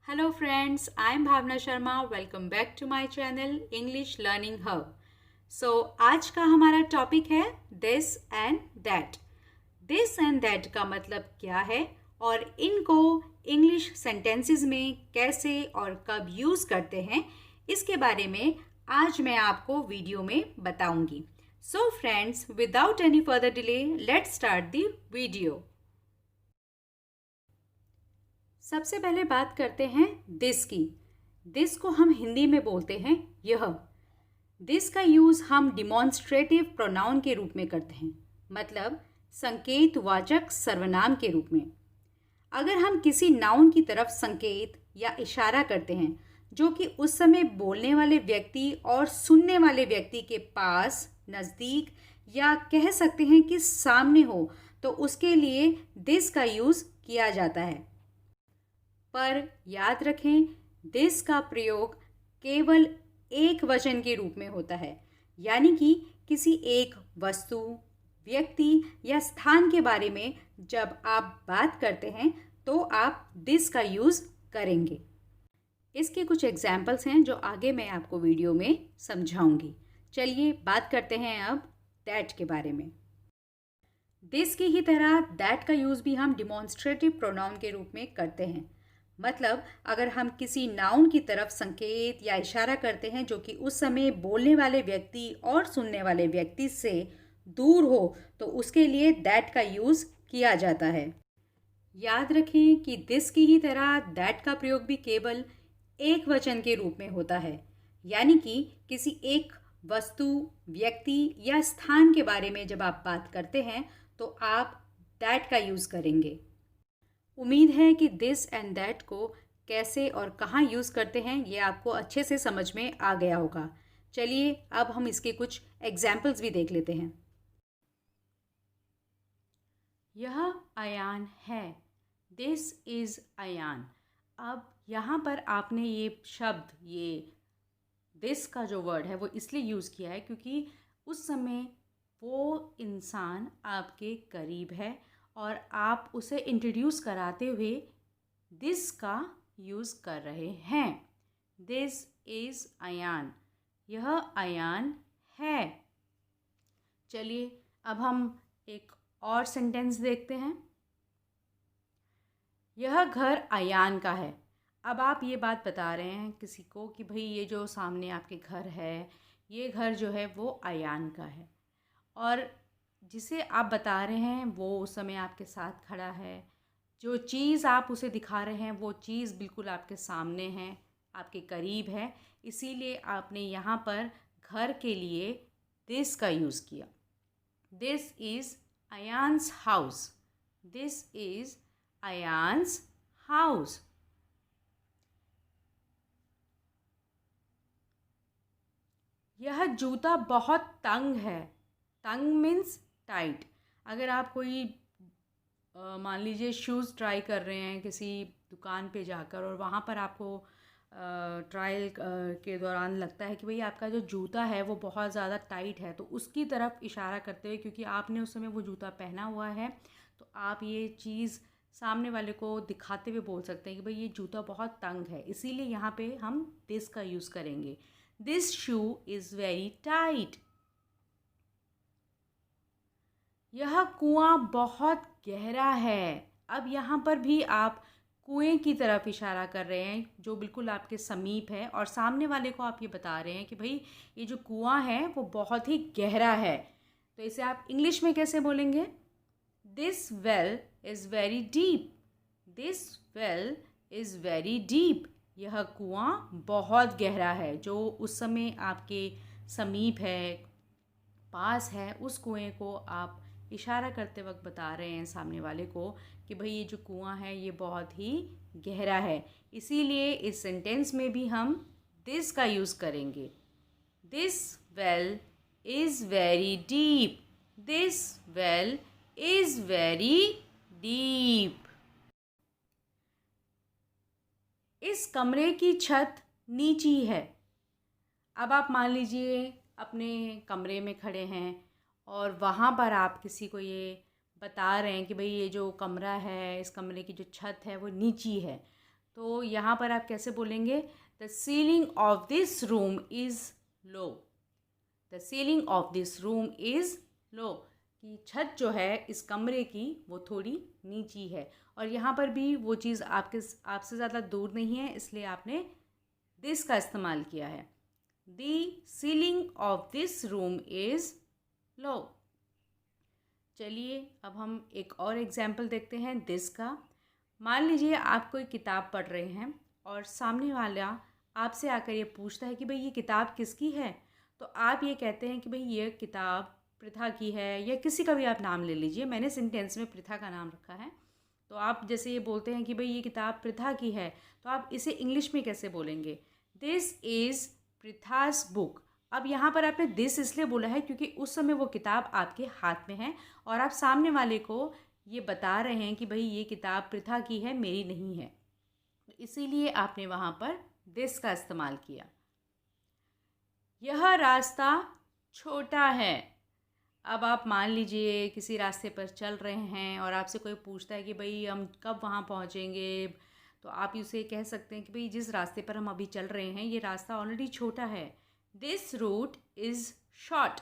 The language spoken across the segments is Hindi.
Hello friends, I am Bhavna Sharma. Welcome back to my channel English Learning Hub. So आज का हमारा टॉपिक है this and that. This and that का मतलब क्या है और इनको इंग्लिश सेंटेंसेस में कैसे और कब यूज़ करते हैं इसके बारे में आज मैं आपको वीडियो में बताऊंगी. So friends, without any further delay, let's start the video. सबसे पहले बात करते हैं दिस की. दिस को हम हिंदी में बोलते हैं यह. दिस का यूज़ हम डिमॉन्स्ट्रेटिव प्रोनाउन के रूप में करते हैं, मतलब संकेतवाचक सर्वनाम के रूप में. अगर हम किसी नाउन की तरफ संकेत या इशारा करते हैं जो कि उस समय बोलने वाले व्यक्ति और सुनने वाले व्यक्ति के पास, नज़दीक या कह सकते हैं कि सामने हो, तो उसके लिए दिस का यूज़ किया जाता है. पर याद रखें, दिस का प्रयोग केवल एक वचन के रूप में होता है, यानी कि किसी एक वस्तु, व्यक्ति या स्थान के बारे में जब आप बात करते हैं तो आप दिस का यूज़ करेंगे. इसके कुछ एग्जाम्पल्स हैं जो आगे मैं आपको वीडियो में समझाऊंगी. चलिए बात करते हैं अब दैट के बारे में. दिस की ही तरह दैट का यूज़ भी हम डिमॉन्स्ट्रेटिव प्रोनाउन के रूप में करते हैं. मतलब अगर हम किसी नाउन की तरफ संकेत या इशारा करते हैं जो कि उस समय बोलने वाले व्यक्ति और सुनने वाले व्यक्ति से दूर हो, तो उसके लिए दैट का यूज़ किया जाता है. याद रखें कि दिस की ही तरह दैट का प्रयोग भी केवल एक वचन के रूप में होता है, यानी कि किसी एक वस्तु, व्यक्ति या स्थान के बारे में जब आप बात करते हैं तो आप दैट का यूज़ करेंगे. उम्मीद है कि दिस एंड दैट को कैसे और कहाँ यूज़ करते हैं ये आपको अच्छे से समझ में आ गया होगा. चलिए अब हम इसके कुछ एग्जाम्पल्स भी देख लेते हैं. यह अयान है. This is Ayan. अब यहाँ पर आपने ये शब्द, ये दिस का जो वर्ड है वो इसलिए यूज़ किया है क्योंकि उस समय वो इंसान आपके करीब है और आप उसे इंट्रोड्यूस कराते हुए दिस का यूज़ कर रहे हैं. This is Ayan. यह अयान है. चलिए अब हम एक और सेंटेंस देखते हैं. यह घर अयान का है. अब आप ये बात बता रहे हैं किसी को कि भाई ये जो सामने आपके घर है, ये घर जो है वो अयान का है, और जिसे आप बता रहे हैं वो उस समय आपके साथ खड़ा है. जो चीज़ आप उसे दिखा रहे हैं वो चीज़ बिल्कुल आपके सामने है, आपके करीब है. इसीलिए आपने यहाँ पर घर के लिए दिस का यूज़ किया. This is Ayaan's house. This is Ayaan's house. यह जूता बहुत तंग है. तंग मीन्स टाइट. अगर आप कोई मान लीजिए शूज़ ट्राई कर रहे हैं किसी दुकान पे जाकर और वहाँ पर आपको ट्रायल के दौरान लगता है कि भाई आपका जो जूता है वो बहुत ज़्यादा टाइट है, तो उसकी तरफ इशारा करते हुए, क्योंकि आपने उस समय वो जूता पहना हुआ है, तो आप ये चीज़ सामने वाले को दिखाते हुए बोल सकते हैं कि भाई ये जूता बहुत तंग है. इसीलिए यहाँ पे हम दिस का यूज़ करेंगे. This shoe is very tight. यह कुआं बहुत गहरा है. अब यहाँ पर भी आप कुएं की तरफ इशारा कर रहे हैं जो बिल्कुल आपके समीप है, और सामने वाले को आप ये बता रहे हैं कि भाई ये जो कुआं है वो बहुत ही गहरा है. तो इसे आप इंग्लिश में कैसे बोलेंगे? This well is very deep. This well is very deep. यह कुआं बहुत गहरा है. जो उस समय आपके समीप है, पास है, उस कुएं को आप इशारा करते वक्त बता रहे हैं सामने वाले को कि भाई ये जो कुआं है ये बहुत ही गहरा है. इसीलिए इस सेंटेंस में भी हम दिस का यूज़ करेंगे. This well is very deep. This well is very deep. इस कमरे की छत नीची है. अब आप मान लीजिए अपने कमरे में खड़े हैं और वहाँ पर आप किसी को ये बता रहे हैं कि भाई ये जो कमरा है, इस कमरे की जो छत है वो नीची है. तो यहाँ पर आप कैसे बोलेंगे? The ceiling of this room is low. The ceiling of this room is low, कि छत जो है इस कमरे की वो थोड़ी नीची है। और यहाँ पर भी वो चीज़ आपसे ज़्यादा दूर नहीं है, इसलिए आपने दिस का इस्तेमाल किया है। The ceiling of this room is low. चलिए अब हम एक और एग्जाम्पल देखते हैं दिस का। मान लीजिए आप कोई किताब पढ़ रहे हैं और सामने वाला आपसे आकर ये पूछता है कि भाई ये किताब किसकी है। तो आप ये कहते हैं कि भाई ये किताब पृथा की है, या किसी का भी आप नाम ले लीजिए। मैंने सेंटेंस में पृथा का नाम रखा है। तो आप जैसे ये बोलते हैं कि भाई ये किताब पृथा की है, तो आप इसे इंग्लिश में कैसे बोलेंगे? This is Pritha's book. अब यहाँ पर आपने दिस इसलिए बोला है क्योंकि उस समय वो किताब आपके हाथ में है और आप सामने वाले को ये बता रहे हैं कि भाई ये किताब पृथा की है, मेरी नहीं है। तो इसीलिए आपने वहाँ पर दिस का इस्तेमाल किया। यह रास्ता छोटा है। अब आप मान लीजिए किसी रास्ते पर चल रहे हैं और आपसे कोई पूछता है कि भाई हम कब वहाँ पहुँचेंगे, तो आप उसे कह सकते हैं कि भाई जिस रास्ते पर हम अभी चल रहे हैं ये रास्ता ऑलरेडी छोटा है। This route is short.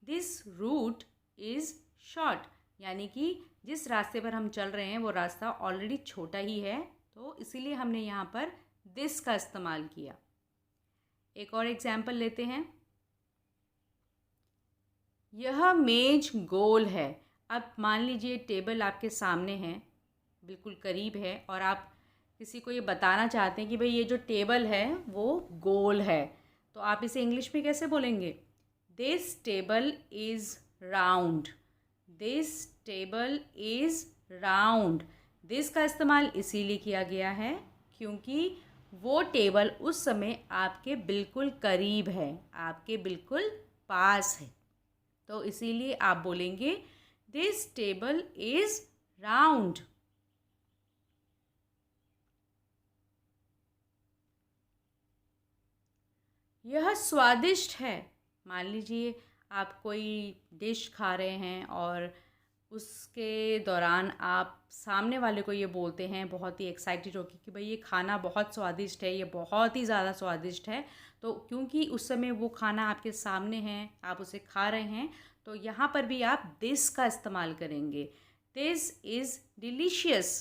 This route is short, यानी कि जिस रास्ते पर हम चल रहे हैं वो रास्ता ऑलरेडी छोटा ही है, तो इसीलिए हमने यहाँ पर दिस का इस्तेमाल किया। एक और एग्जाम्पल लेते हैं। यह मेज गोल है। अब मान लीजिए टेबल आपके सामने है, बिल्कुल करीब है, और आप किसी को ये बताना चाहते हैं कि भाई ये जो टेबल है वो गोल है, तो आप इसे इंग्लिश में कैसे बोलेंगे? This table is round. This table is round. This का इस्तेमाल इसीलिए किया गया है क्योंकि वो टेबल उस समय आपके बिल्कुल करीब है, आपके बिल्कुल पास है, तो इसीलिए आप बोलेंगे दिस टेबल इज़ राउंड। यह स्वादिष्ट है। मान लीजिए आप कोई डिश खा रहे हैं और उसके दौरान आप सामने वाले को ये बोलते हैं बहुत ही एक्साइटेड होकर कि भाई ये खाना बहुत स्वादिष्ट है, ये बहुत ही ज़्यादा स्वादिष्ट है। तो क्योंकि उस समय वो खाना आपके सामने है, आप उसे खा रहे हैं, तो यहाँ पर भी आप दिस का इस्तेमाल करेंगे। This is delicious.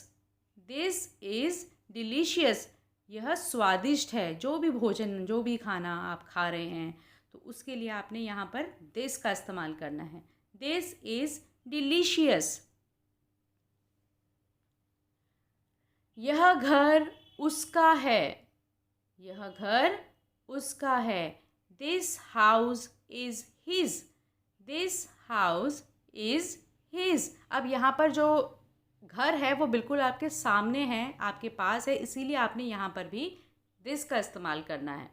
This is delicious. यह स्वादिष्ट है। जो भी भोजन, जो भी खाना आप खा रहे हैं, तो उसके लिए आपने यहाँ पर दिस का इस्तेमाल करना है। This is delicious. यह घर उसका है। यह घर उसका है। This house is his. This house is his. अब यहाँ पर जो घर है वो बिल्कुल आपके सामने है, आपके पास है, इसीलिए आपने यहाँ पर भी दिस का इस्तेमाल करना है।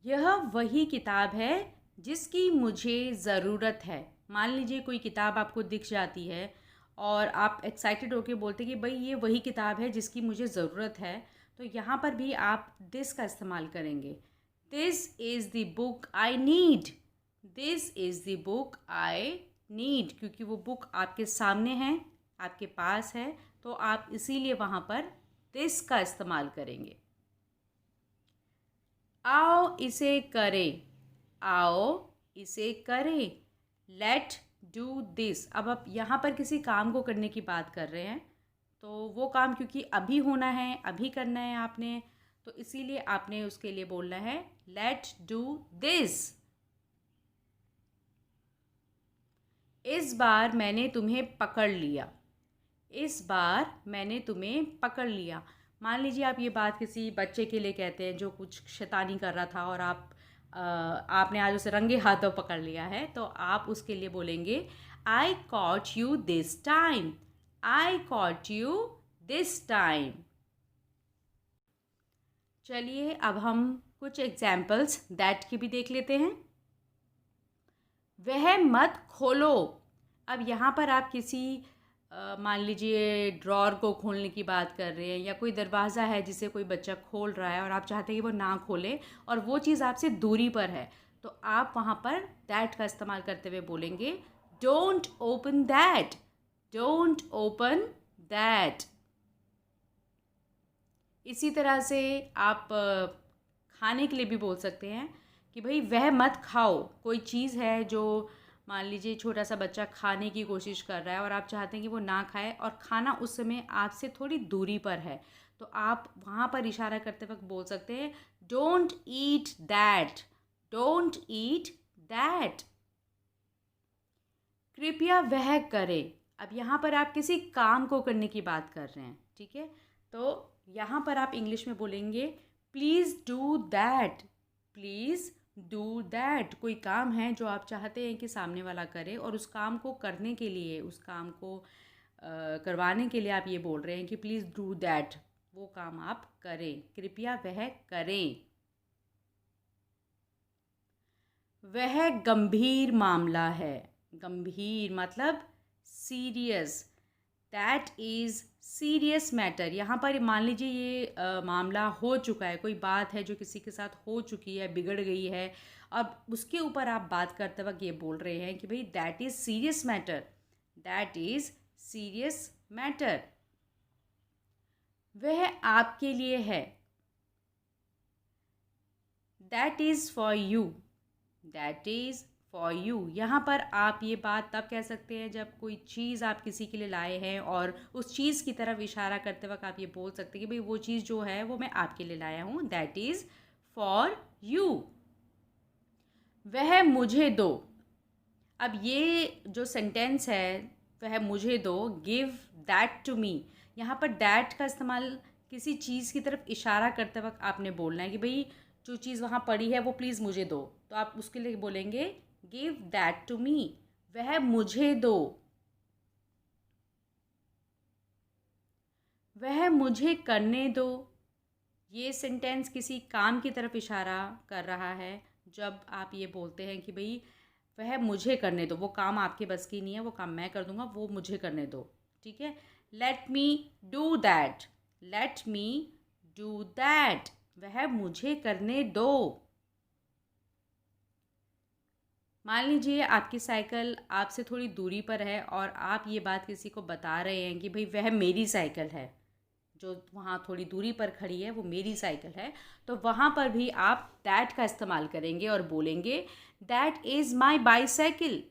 यह वही किताब है जिसकी मुझे ज़रूरत है। मान लीजिए कोई किताब आपको दिख जाती है और आप एक्साइटेड होकर बोलते कि भाई ये वही किताब है जिसकी मुझे ज़रूरत है, तो यहाँ पर भी आप दिस का इस्तेमाल करेंगे। This is the book I need. This is the book I need, क्योंकि वो बुक आपके सामने है, आपके पास है, तो आप इसीलिए वहाँ पर दिस का इस्तेमाल करेंगे। आओ इसे करें। आओ इसे करें। Let do this. अब आप यहाँ पर किसी काम को करने की बात कर रहे हैं, तो वो काम क्योंकि अभी होना है, अभी करना है आपने, तो इसीलिए आपने उसके लिए बोलना है लेट डू दिस। इस बार मैंने तुम्हें पकड़ लिया। इस बार मैंने तुम्हें पकड़ लिया। मान लीजिए आप ये बात किसी बच्चे के लिए कहते हैं जो कुछ शैतानी कर रहा था और आपने आज उसे रंगे हाथों पकड़ लिया है, तो आप उसके लिए बोलेंगे आई cot you this time. I cot you this time. चलिए अब हम कुछ एग्जाम्पल्स दैट की भी देख लेते हैं। वह मत खोलो। अब यहाँ पर आप किसी मान लीजिए ड्रॉर को खोलने की बात कर रहे हैं, या कोई दरवाज़ा है जिसे कोई बच्चा खोल रहा है और आप चाहते हैं कि वो ना खोले और वो चीज़ आपसे दूरी पर है, तो आप वहाँ पर दैट का इस्तेमाल करते हुए बोलेंगे don't open that. Don't open that. इसी तरह से आप खाने के लिए भी बोल सकते हैं कि भाई वह मत खाओ। कोई चीज़ है जो मान लीजिए छोटा सा बच्चा खाने की कोशिश कर रहा है और आप चाहते हैं कि वो ना खाए और खाना उस समय आपसे थोड़ी दूरी पर है, तो आप वहाँ पर इशारा करते वक्त बोल सकते हैं don't eat that, don't eat that. कृपया वह करे। अब यहाँ पर आप किसी काम को करने की बात कर रहे हैं, ठीक है, तो यहाँ पर आप इंग्लिश में बोलेंगे please do that, please do that. कोई काम है जो आप चाहते हैं कि सामने वाला करे और उस काम को करने के लिए, उस काम को करवाने के लिए आप ये बोल रहे हैं कि प्लीज़ डू दैट, वो काम आप करें, कृपया वह करें। वह गंभीर मामला है। गंभीर मतलब serious, that is serious matter. यहाँ पर मान लीजिए ये मामला हो चुका है, कोई बात है जो किसी के साथ हो चुकी है, बिगड़ गई है, अब उसके ऊपर आप बात करते वक्त ये बोल रहे हैं कि भाई that is serious matter, that is serious matter. वह आपके लिए है, that is for you, that is for you. यहाँ पर आप ये बात तब कह सकते हैं जब कोई चीज़ आप किसी के लिए लाए हैं और उस चीज़ की तरफ इशारा करते वक्त आप ये बोल सकते हैं कि भाई वो चीज़ जो है वो मैं आपके लिए लाया हूँ, दैट इज़ फॉर यू। वह मुझे दो। अब ये जो सेंटेंस है, वह मुझे दो, गिव दैट टू मी, यहाँ पर दैट का इस्तेमाल किसी चीज़ की तरफ इशारा करते वक्त आपने बोलना है कि भाई जो चीज़ वहाँ पड़ी है वो प्लीज़ मुझे दो, तो आप उसके लिए बोलेंगे गिव दैट टू मी, वह मुझे दो। वह मुझे करने दो, ये सेंटेंस किसी काम की तरफ इशारा कर रहा है जब आप ये बोलते हैं कि भाई वह मुझे करने दो, वो काम आपके बस की नहीं है, वो काम मैं कर दूंगा, वो मुझे करने दो, ठीक है। Let me do that, let me do that, वह मुझे करने दो। मान लीजिए आपकी साइकिल आपसे थोड़ी दूरी पर है और आप ये बात किसी को बता रहे हैं कि भाई वह मेरी साइकिल है, जो वहाँ थोड़ी दूरी पर खड़ी है वो मेरी साइकिल है, तो वहाँ पर भी आप दैट का इस्तेमाल करेंगे और बोलेंगे that is my bicycle,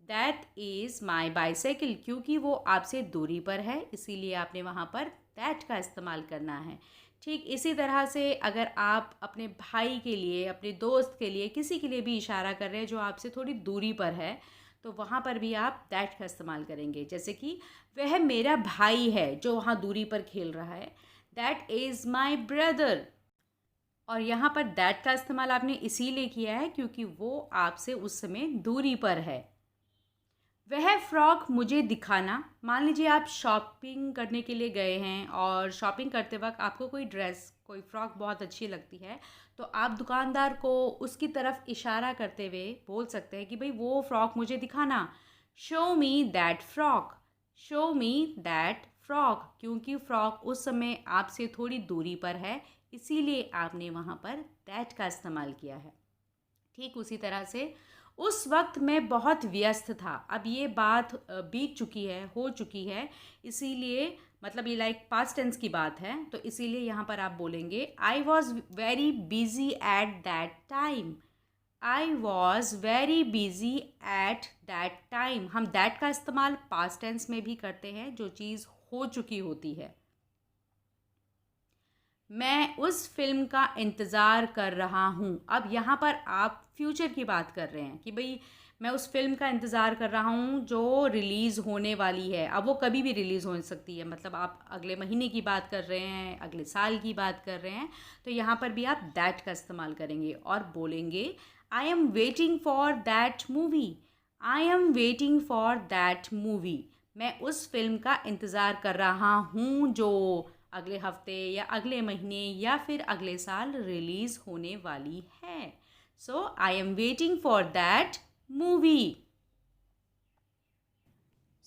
that is my bicycle, क्योंकि वो आपसे दूरी पर है इसीलिए आपने वहाँ पर दैट का इस्तेमाल करना है। ठीक इसी तरह से अगर आप अपने भाई के लिए, अपने दोस्त के लिए, किसी के लिए भी इशारा कर रहे हैं जो आपसे थोड़ी दूरी पर है, तो वहाँ पर भी आप दैट का इस्तेमाल करेंगे। जैसे कि वह मेरा भाई है जो वहाँ दूरी पर खेल रहा है, दैट इज़ माई ब्रदर। और यहाँ पर दैट का इस्तेमाल आपने इसीलिए किया है क्योंकि वो आपसे उस समय दूरी पर है। वह फ्रॉक मुझे दिखाना। मान लीजिए आप शॉपिंग करने के लिए गए हैं और शॉपिंग करते वक्त आपको कोई ड्रेस, कोई फ़्रॉक बहुत अच्छी लगती है, तो आप दुकानदार को उसकी तरफ इशारा करते हुए बोल सकते हैं कि भाई वो फ़्रॉक मुझे दिखाना, show me that frock, show me that frock, क्योंकि फ़्रॉक उस समय आपसे थोड़ी दूरी पर है इसीलिए आपने वहाँ पर दैट का इस्तेमाल किया है। ठीक उसी तरह से उस वक्त मैं बहुत व्यस्त था। अब ये बात बीत चुकी है, हो चुकी है, इसीलिए मतलब ये लाइक पास्ट टेंस की बात है, तो इसीलिए यहाँ पर आप बोलेंगे I was very busy at that time, I was very busy at that time. हम दैट का इस्तेमाल पास्ट टेंस में भी करते हैं जो चीज़ हो चुकी होती है। मैं उस फिल्म का इंतज़ार कर रहा हूँ। अब यहाँ पर आप फ्यूचर की बात कर रहे हैं कि भाई मैं उस फिल्म का इंतज़ार कर रहा हूँ जो रिलीज़ होने वाली है। अब वो कभी भी रिलीज़ हो सकती है, मतलब आप अगले महीने की बात कर रहे हैं, अगले साल की बात कर रहे हैं, तो यहाँ पर भी आप दैट का इस्तेमाल करेंगे और बोलेंगे आई am waiting for that movie, I am waiting for that movie. मैं उस फिल्म का इंतज़ार कर रहा हूँ जो अगले हफ्ते या अगले महीने या फिर अगले साल रिलीज़ होने वाली है। So I am waiting for that movie.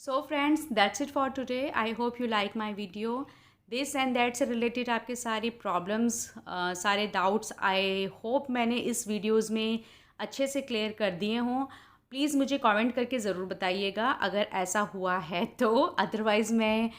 So friends, that's it for today. I hope you like my video. This and that से रिलेटेड आपके सारे प्रॉब्लम्स, सारे डाउट्स आई होप मैंने इस वीडियोज़ में अच्छे से क्लियर कर दिए हों। प्लीज़ मुझे कमेंट करके ज़रूर बताइएगा अगर ऐसा हुआ है तो, अदरवाइज़ मैं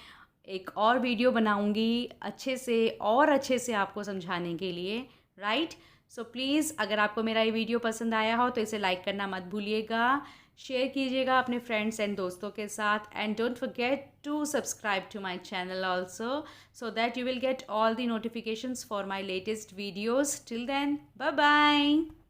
एक और वीडियो बनाऊंगी अच्छे से आपको समझाने के लिए, राइट। सो प्लीज़ अगर आपको मेरा ये वीडियो पसंद आया हो तो इसे लाइक करना मत भूलिएगा, शेयर कीजिएगा अपने फ्रेंड्स एंड दोस्तों के साथ, and don't forget to subscribe to my channel also, so that you will get all the notifications for my latest videos. Till then, bye bye.